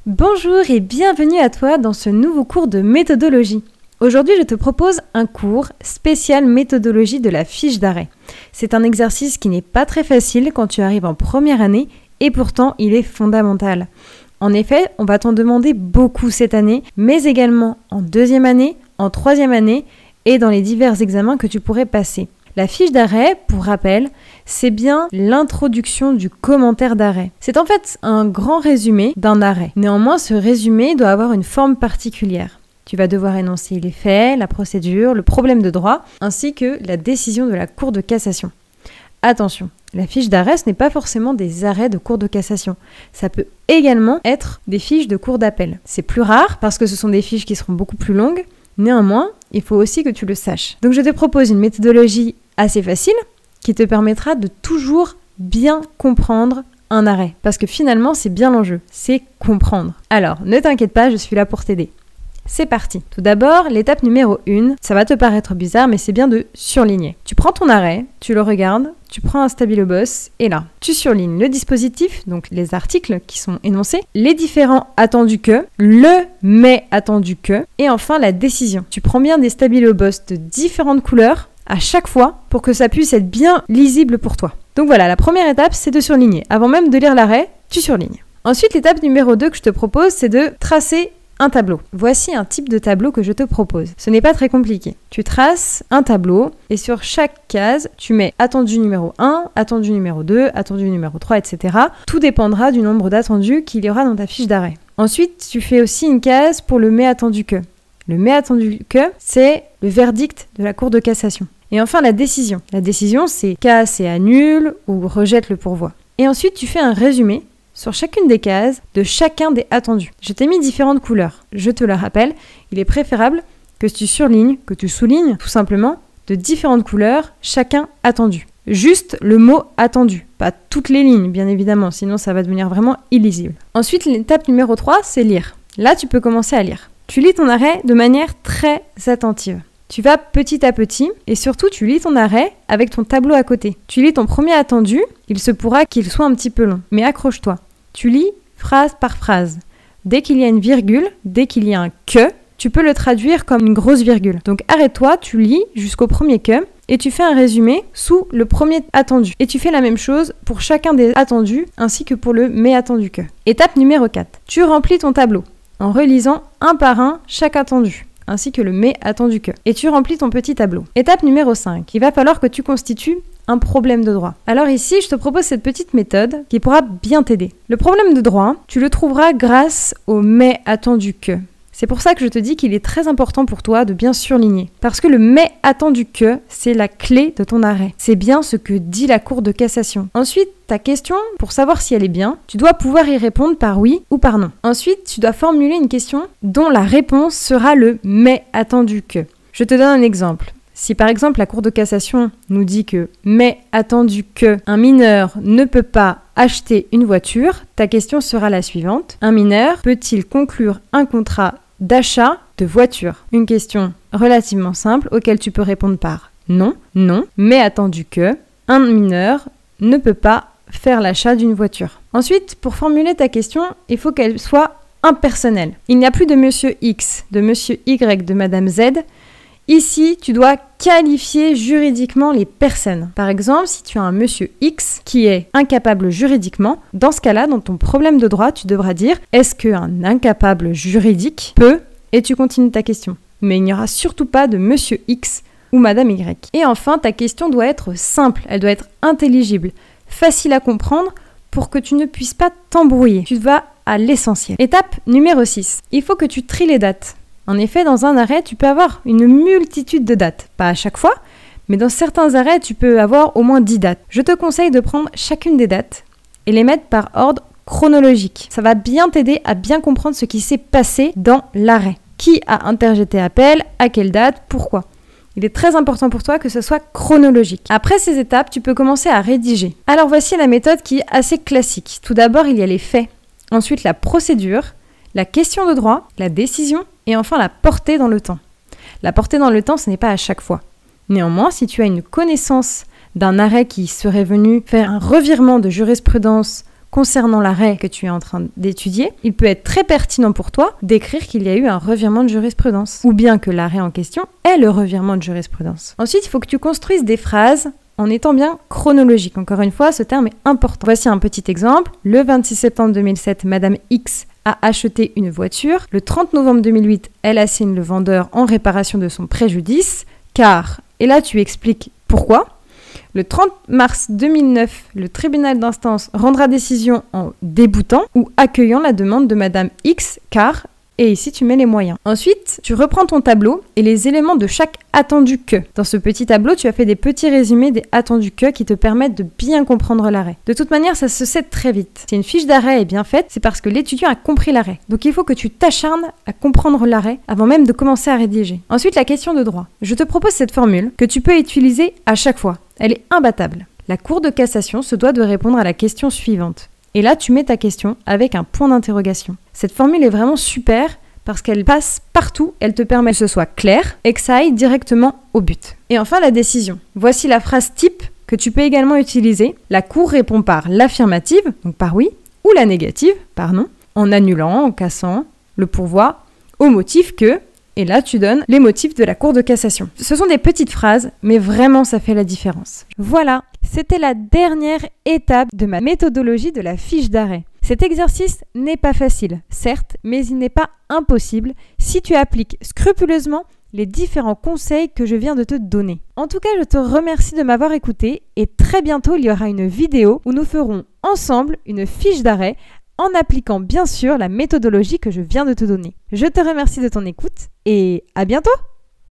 Bonjour et bienvenue à toi dans ce nouveau cours de méthodologie. Aujourd'hui, je te propose un cours spécial méthodologie de la fiche d'arrêt. C'est un exercice qui n'est pas très facile quand tu arrives en première année et pourtant il est fondamental. En effet, on va t'en demander beaucoup cette année, mais également en deuxième année, en troisième année et dans les divers examens que tu pourrais passer. La fiche d'arrêt, pour rappel, c'est bien l'introduction du commentaire d'arrêt. C'est en fait un grand résumé d'un arrêt. Néanmoins, ce résumé doit avoir une forme particulière. Tu vas devoir énoncer les faits, la procédure, le problème de droit, ainsi que la décision de la Cour de cassation. Attention, la fiche d'arrêt, ce n'est pas forcément des arrêts de Cour de cassation. Ça peut également être des fiches de Cour d'appel. C'est plus rare parce que ce sont des fiches qui seront beaucoup plus longues. Néanmoins, il faut aussi que tu le saches. Donc je te propose une méthodologie assez facile qui te permettra de toujours bien comprendre un arrêt. Parce que finalement, c'est bien l'enjeu, c'est comprendre. Alors, ne t'inquiète pas, je suis là pour t'aider. C'est parti. Tout d'abord, l'étape numéro 1, ça va te paraître bizarre, mais c'est bien de surligner. Tu prends ton arrêt, tu le regardes, tu prends un stabilo-boss, et là, tu surlignes le dispositif, donc les articles qui sont énoncés, les différents attendus que, le mais attendu que, et enfin la décision. Tu prends bien des stabilo-boss de différentes couleurs, à chaque fois, pour que ça puisse être bien lisible pour toi. Donc voilà, la première étape, c'est de surligner. Avant même de lire l'arrêt, tu surlignes. Ensuite, l'étape numéro 2 que je te propose, c'est de tracer un tableau. Voici un type de tableau que je te propose. Ce n'est pas très compliqué. Tu traces un tableau et sur chaque case, tu mets attendu numéro 1, attendu numéro 2, attendu numéro 3, etc. Tout dépendra du nombre d'attendus qu'il y aura dans ta fiche d'arrêt. Ensuite, tu fais aussi une case pour le mais attendu que. Le mais attendu que, c'est le verdict de la Cour de cassation. Et enfin, la décision. La décision, c'est casse et annule ou rejette le pourvoi. Et ensuite, tu fais un résumé sur chacune des cases de chacun des attendus. Je t'ai mis différentes couleurs. Je te le rappelle, il est préférable que tu surlignes, que tu soulignes tout simplement de différentes couleurs, chacun attendu. Juste le mot attendu, pas toutes les lignes bien évidemment, sinon ça va devenir vraiment illisible. Ensuite, l'étape numéro 3, c'est lire. Là, tu peux commencer à lire. Tu lis ton arrêt de manière très attentive. Tu vas petit à petit et surtout tu lis ton arrêt avec ton tableau à côté. Tu lis ton premier attendu, il se pourra qu'il soit un petit peu long, mais accroche-toi. Tu lis phrase par phrase. Dès qu'il y a une virgule, dès qu'il y a un que, tu peux le traduire comme une grosse virgule. Donc arrête-toi, tu lis jusqu'au premier que et tu fais un résumé sous le premier attendu. Et tu fais la même chose pour chacun des attendus ainsi que pour le mais attendu que. Étape numéro 4. Tu remplis ton tableau en relisant un par un chaque attendu, ainsi que le mais attendu que. Et tu remplis ton petit tableau. Étape numéro 5. Il va falloir que tu constitues un problème de droit. Alors ici, je te propose cette petite méthode qui pourra bien t'aider. Le problème de droit, tu le trouveras grâce au mais attendu que. C'est pour ça que je te dis qu'il est très important pour toi de bien surligner. Parce que le mais attendu que, c'est la clé de ton arrêt. C'est bien ce que dit la Cour de cassation. Ensuite, ta question, pour savoir si elle est bien, tu dois pouvoir y répondre par oui ou par non. Ensuite, tu dois formuler une question dont la réponse sera le mais attendu que. Je te donne un exemple. Si par exemple la Cour de cassation nous dit que mais attendu que un mineur ne peut pas acheter une voiture, ta question sera la suivante. Un mineur peut-il conclure un contrat d'achat de voiture? Une question relativement simple auquel tu peux répondre par non, non, mais attendu que un mineur ne peut pas faire l'achat d'une voiture. Ensuite, pour formuler ta question, il faut qu'elle soit impersonnelle. Il n'y a plus de monsieur X, de monsieur Y, de madame Z. Ici, tu dois qualifier juridiquement les personnes. Par exemple, si tu as un monsieur X qui est incapable juridiquement, dans ce cas-là, dans ton problème de droit, tu devras dire « Est-ce qu'un incapable juridique peut ?» et tu continues ta question. Mais il n'y aura surtout pas de monsieur X ou madame Y. Et enfin, ta question doit être simple, elle doit être intelligible, facile à comprendre pour que tu ne puisses pas t'embrouiller. Tu vas à l'essentiel. Étape numéro 6. Il faut que tu tries les dates. En effet, dans un arrêt, tu peux avoir une multitude de dates. Pas à chaque fois, mais dans certains arrêts, tu peux avoir au moins 10 dates. Je te conseille de prendre chacune des dates et les mettre par ordre chronologique. Ça va bien t'aider à bien comprendre ce qui s'est passé dans l'arrêt. Qui a interjeté appel, à quelle date, pourquoi. Il est très important pour toi que ce soit chronologique. Après ces étapes, tu peux commencer à rédiger. Alors voici la méthode qui est assez classique. Tout d'abord, il y a les faits. Ensuite, la procédure, la question de droit, la décision et enfin la portée dans le temps. La portée dans le temps, ce n'est pas à chaque fois. Néanmoins, si tu as une connaissance d'un arrêt qui serait venu faire un revirement de jurisprudence concernant l'arrêt que tu es en train d'étudier, il peut être très pertinent pour toi d'écrire qu'il y a eu un revirement de jurisprudence, ou bien que l'arrêt en question est le revirement de jurisprudence. Ensuite, il faut que tu construises des phrases en étant bien chronologique. Encore une fois, ce terme est important. Voici un petit exemple. Le 26 septembre 2007, Madame X a acheté une voiture. Le 30 novembre 2008, elle assigne le vendeur en réparation de son préjudice, car, et là tu expliques pourquoi. Le 30 mars 2009, le tribunal d'instance rendra décision en déboutant ou accueillant la demande de Madame X, car... Et ici, tu mets les moyens. Ensuite, tu reprends ton tableau et les éléments de chaque attendu que. Dans ce petit tableau, tu as fait des petits résumés des attendus que qui te permettent de bien comprendre l'arrêt. De toute manière, ça se sait très vite. Si une fiche d'arrêt est bien faite, c'est parce que l'étudiant a compris l'arrêt. Donc il faut que tu t'acharnes à comprendre l'arrêt avant même de commencer à rédiger. Ensuite, la question de droit. Je te propose cette formule que tu peux utiliser à chaque fois. Elle est imbattable. La Cour de cassation se doit de répondre à la question suivante. Et là, tu mets ta question avec un point d'interrogation. Cette formule est vraiment super parce qu'elle passe partout, elle te permet que ce soit clair et que ça aille directement au but. Et enfin, la décision. Voici la phrase type que tu peux également utiliser. La Cour répond par l'affirmative, donc par oui, ou la négative, par non, en annulant, en cassant le pourvoi au motif que... Et là, tu donnes les motifs de la Cour de cassation. Ce sont des petites phrases, mais vraiment, ça fait la différence. Voilà, c'était la dernière étape de ma méthodologie de la fiche d'arrêt. Cet exercice n'est pas facile, certes, mais il n'est pas impossible si tu appliques scrupuleusement les différents conseils que je viens de te donner. En tout cas, je te remercie de m'avoir écouté et très bientôt, il y aura une vidéo où nous ferons ensemble une fiche d'arrêt en appliquant bien sûr la méthodologie que je viens de te donner. Je te remercie de ton écoute et à bientôt!